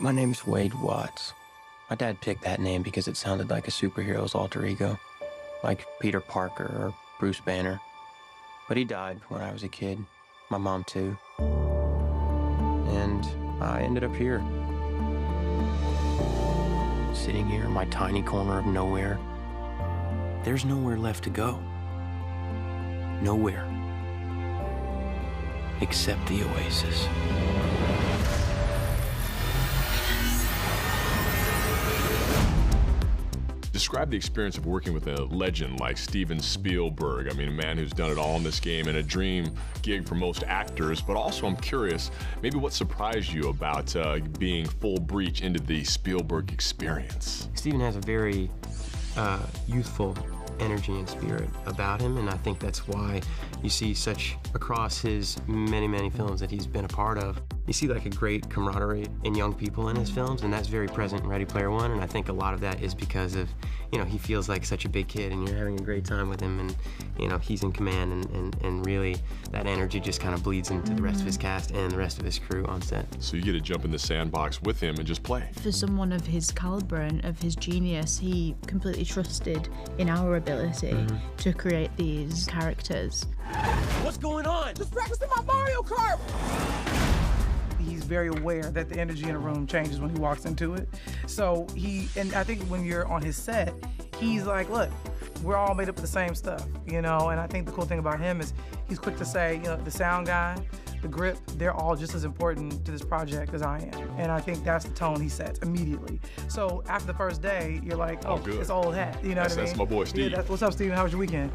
My name's Wade Watts. My dad picked that name because it sounded like a superhero's alter ego, like Peter Parker or Bruce Banner. But he died when I was a kid. My mom, too. And I ended up here. Sitting here in my tiny corner of nowhere. There's nowhere left to go. Nowhere. Except the Oasis. Describe the experience of working with a legend like Steven Spielberg. I mean, a man who's done it all in this game and a dream gig for most actors, but also I'm curious, maybe what surprised you about being full breach into the Spielberg experience? Steven has a very youthful energy and spirit about him, and I think that's why you see such, across his many, many films that he's been a part of, you see like a great camaraderie in young people in his films, and that's very present in Ready Player One, and I think a lot of that is because of, you know, he feels like such a big kid and you're having a great time with him, and, you know, he's in command, and really that energy just kind of bleeds into the rest of his cast and the rest of his crew on set. So you get to jump in the sandbox with him and just play. For someone of his caliber and of his genius, he completely trusted in our ability to create these characters. What's going on? Just practicing my Mario Kart! He's very aware that the energy in a room changes when he walks into it. So and I think when you're on his set, he's like, look, we're all made up of the same stuff, you know? And I think the cool thing about him is he's quick to say, you know, the sound guy, the grip, they're all just as important to this project as I am. And I think that's the tone he sets immediately. So after the first day, you're like, oh, good. It's old hat, you know what I mean? That's my boy, Steve. Yeah, what's up, Steven? How was your weekend?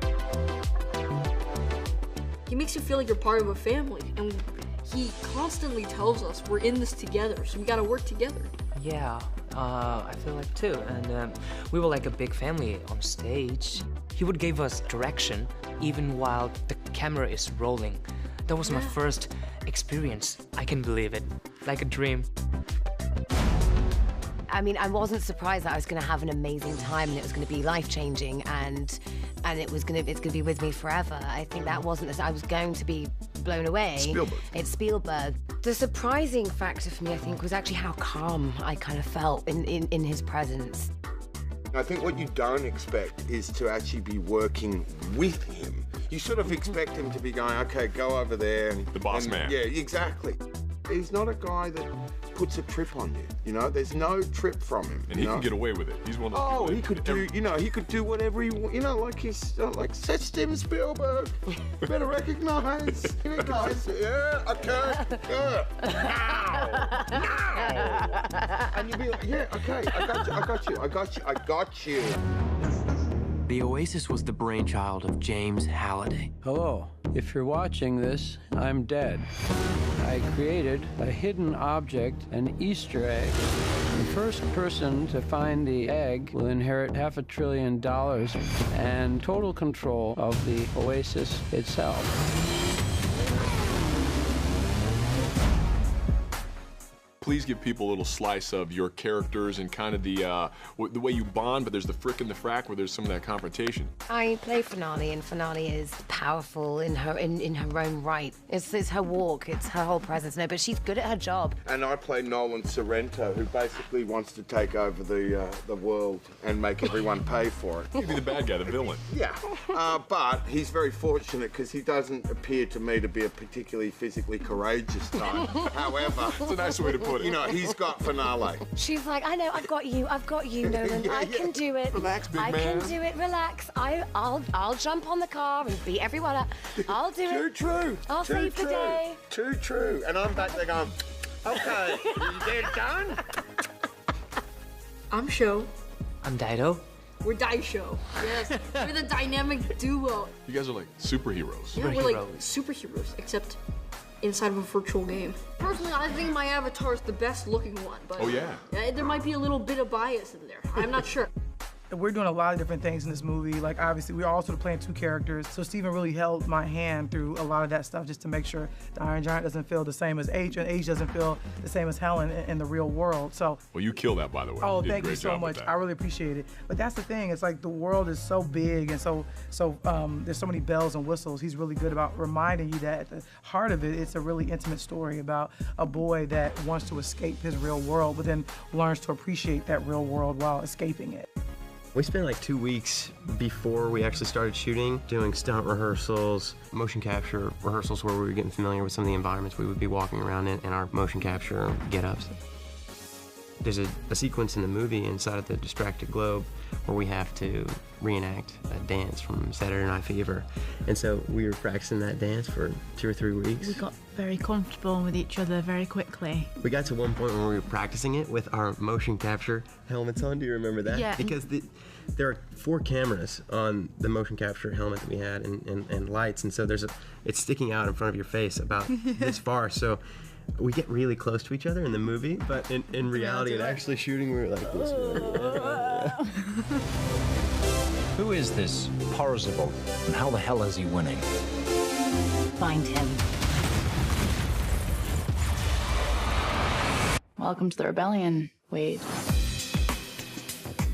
He makes you feel like you're part of a family, and he constantly tells us we're in this together, so we gotta work together. Yeah, I feel like too. And we were like a big family on stage. He would give us direction even while the camera is rolling. That was my first experience. I can believe it, like a dream. I mean, I wasn't surprised that I was going to have an amazing time and it was going to be life-changing and it's going to be with me forever. I think that wasn't this. I was going to be blown away. Spielberg. It's Spielberg. The surprising factor for me, I think, was actually how calm I kind of felt in his presence. I think what you don't expect is to actually be working with him. You sort of expect him to be going, okay, go over there. The boss man. Yeah, exactly. He's not a guy that puts a trip on you, you know? There's no trip from him. And he can get away with it. He's one of those people he could do, you know, he could do whatever he wants, you know, like he's, like, said Steven Spielberg. Better recognize. Here, guys. Yeah, okay, yeah. Now! And you'd be like, yeah, okay, I got you. The Oasis was the brainchild of James Halliday. Hello. If you're watching this, I'm dead. I created a hidden object, an Easter egg. The first person to find the egg will inherit $500 billion and total control of the Oasis itself. Please give people a little slice of your characters and kind of the way you bond, but there's the frick and the frack where there's some of that confrontation. I play Finale, and Finale is powerful in her own right. It's her walk, it's her whole presence. No, but she's good at her job. And I play Nolan Sorrento, who basically wants to take over the world and make everyone pay for it. He'd be the bad guy, the villain. Yeah, but he's very fortunate because he doesn't appear to me to be a particularly physically courageous type. However, it's a nice way to put it. You know, he's got Finale. She's like, I know, I've got you, Nolan. Yeah, I can do it. Relax, big I man. can do it. Relax. I'll jump on the car and beat everyone up. I'll do Too it. true. I'll Too save the true. day. Too true. And I'm back there going, okay, they're done. I'm Sho. I'm Dido. We're Daisho. Yes, we're the dynamic duo. You guys are like superheroes. Yeah, we're like superheroes, except inside of a virtual game. Personally, I think my avatar is the best looking one, but Oh, yeah? there might be a little bit of bias in there. I'm not sure. we're doing a lot of different things in this movie. Like, obviously, we're also playing 2 characters. So Steven really held my hand through a lot of that stuff just to make sure the Iron Giant doesn't feel the same as H, and H doesn't feel the same as Helen in the real world. So. Well, you killed that, by the way. Oh, you did a thank you great so job with much. that. I really appreciate it. But that's the thing. It's like the world is so big, and so there's so many bells and whistles. He's really good about reminding you that at the heart of it, it's a really intimate story about a boy that wants to escape his real world, but then learns to appreciate that real world while escaping it. We spent like 2 weeks before we actually started shooting doing stunt rehearsals, motion capture rehearsals where we were getting familiar with some of the environments we would be walking around in and our motion capture get-ups. There's a sequence in the movie inside of the Distracted Globe where we have to reenact a dance from Saturday Night Fever. And so we were practicing that dance for 2 or 3 weeks. We got very comfortable with each other very quickly. We got to one point where we were practicing it with our motion capture helmets on. Do you remember that? Yeah. Because there are 4 cameras on the motion capture helmet that we had and lights. And so it's sticking out in front of your face about this far. So we get really close to each other in the movie, but in reality and actually shooting, we were like this. Who is this Parzival, and how the hell is he winning? Find him. Welcome to the rebellion, Wade.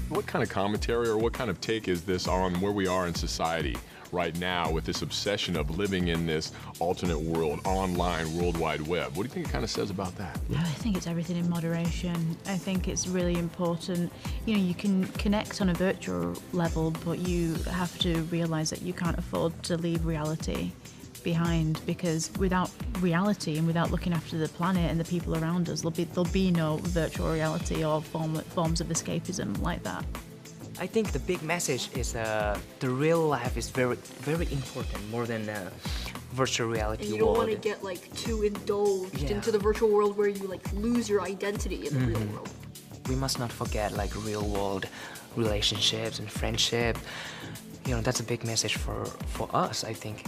What kind of commentary or what kind of take is this on where we are in society right now with this obsession of living in this alternate world, online, World Wide Web? What do you think it kind of says about that? I think it's everything in moderation. I think it's really important. You know, you can connect on a virtual level, but you have to realize that you can't afford to leave reality behind, because without reality and without looking after the planet and the people around us, there'll be no virtual reality or forms of escapism like that. I think the big message is the real life is very, very important, more than virtual reality And you don't world. want to get like too indulged into the virtual world where you like lose your identity in the real world. We must not forget like real world relationships and friendship. You know, that's a big message for us, I think.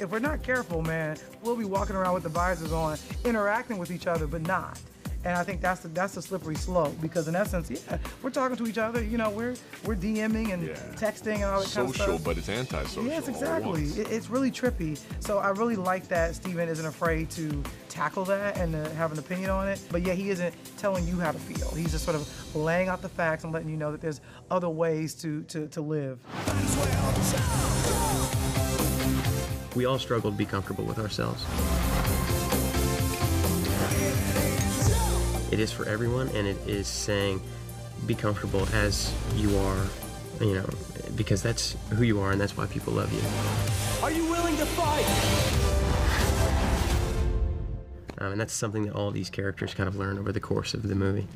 If we're not careful, man, we'll be walking around with the visors on, interacting with each other, but not. And I think that's the slippery slope, because in essence, yeah, we're talking to each other. You know, we're DMing and texting and all that kind of stuff. Social, but it's antisocial. Yes, exactly. It's really trippy. So I really like that Steven isn't afraid to tackle that and to have an opinion on it. But yeah, he isn't telling you how to feel. He's just sort of laying out the facts and letting you know that there's other ways to live. We all struggle to be comfortable with ourselves. It is for everyone, and it is saying, be comfortable as you are, you know, because that's who you are and that's why people love you. Are you willing to fight? And that's something that all these characters kind of learn over the course of the movie.